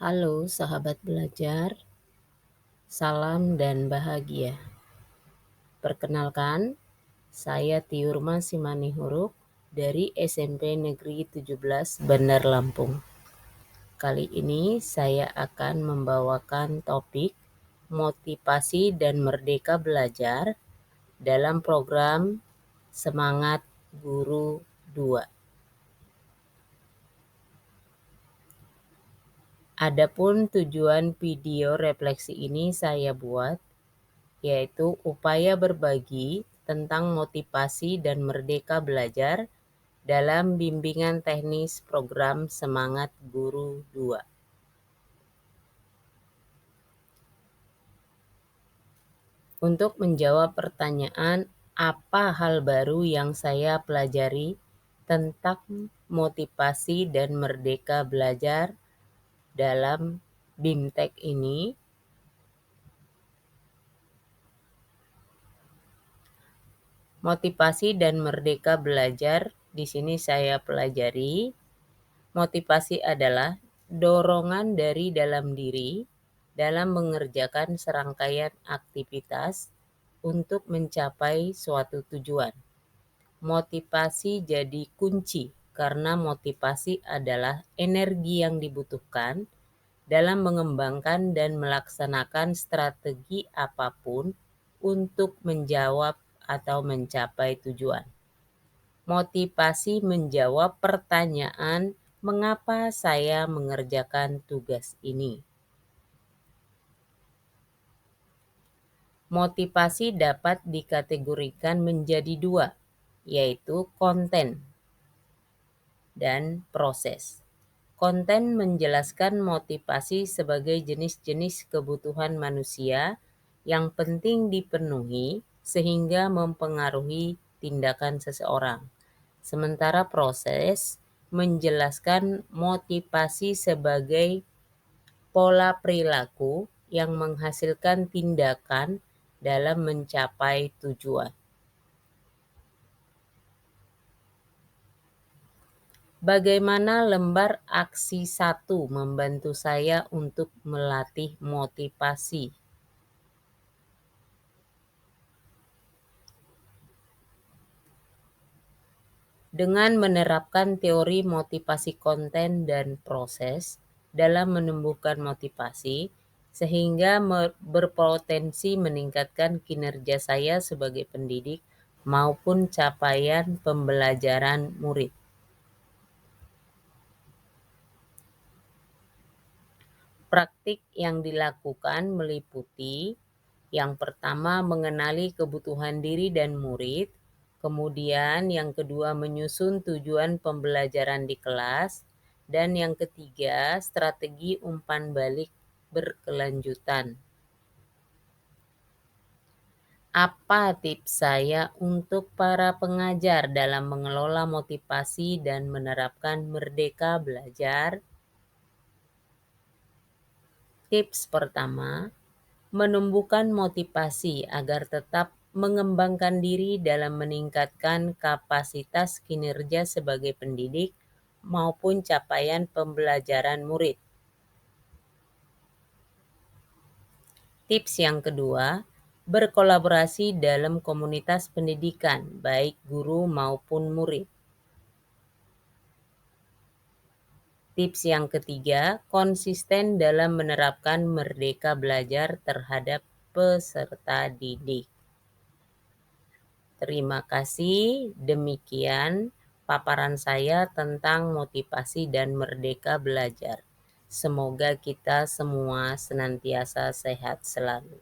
Halo sahabat belajar, salam dan bahagia. Perkenalkan, saya Tiurma Simanihuruk dari SMP Negeri 17 Bandar Lampung. Kali ini saya akan membawakan topik motivasi dan merdeka belajar dalam program Semangat Guru 2. Adapun tujuan video refleksi ini saya buat yaitu upaya berbagi tentang motivasi dan merdeka belajar dalam bimbingan teknis program Semangat Guru 2. Untuk menjawab pertanyaan apa hal baru yang saya pelajari tentang motivasi dan merdeka belajar dalam BIMTEK ini, motivasi dan merdeka belajar di sini saya pelajari. Motivasi adalah dorongan dari dalam diri dalam mengerjakan serangkaian aktivitas untuk mencapai suatu tujuan. Motivasi jadi kunci karena motivasi adalah energi yang dibutuhkan dalam mengembangkan dan melaksanakan strategi apapun untuk menjawab atau mencapai tujuan. Motivasi menjawab pertanyaan mengapa saya mengerjakan tugas ini. Motivasi dapat dikategorikan menjadi dua, yaitu konten dan proses. Konten menjelaskan motivasi sebagai jenis-jenis kebutuhan manusia yang penting dipenuhi sehingga mempengaruhi tindakan seseorang. Sementara proses menjelaskan motivasi sebagai pola perilaku yang menghasilkan tindakan dalam mencapai tujuan. Bagaimana lembar aksi 1 membantu saya untuk melatih motivasi? Dengan menerapkan teori motivasi konten dan proses dalam menumbuhkan motivasi, sehingga berpotensi meningkatkan kinerja saya sebagai pendidik maupun capaian pembelajaran murid. Praktik yang dilakukan meliputi yang pertama mengenali kebutuhan diri dan murid, kemudian yang kedua menyusun tujuan pembelajaran di kelas, dan yang ketiga strategi umpan balik berkelanjutan. Apa tips saya untuk para pengajar dalam mengelola motivasi dan menerapkan merdeka belajar? Tips pertama, menumbuhkan motivasi agar tetap mengembangkan diri dalam meningkatkan kapasitas kinerja sebagai pendidik maupun capaian pembelajaran murid. Tips yang kedua, berkolaborasi dalam komunitas pendidikan, baik guru maupun murid. Tips yang ketiga, konsisten dalam menerapkan merdeka belajar terhadap peserta didik. Terima kasih, demikian paparan saya tentang motivasi dan merdeka belajar. Semoga kita semua senantiasa sehat selalu.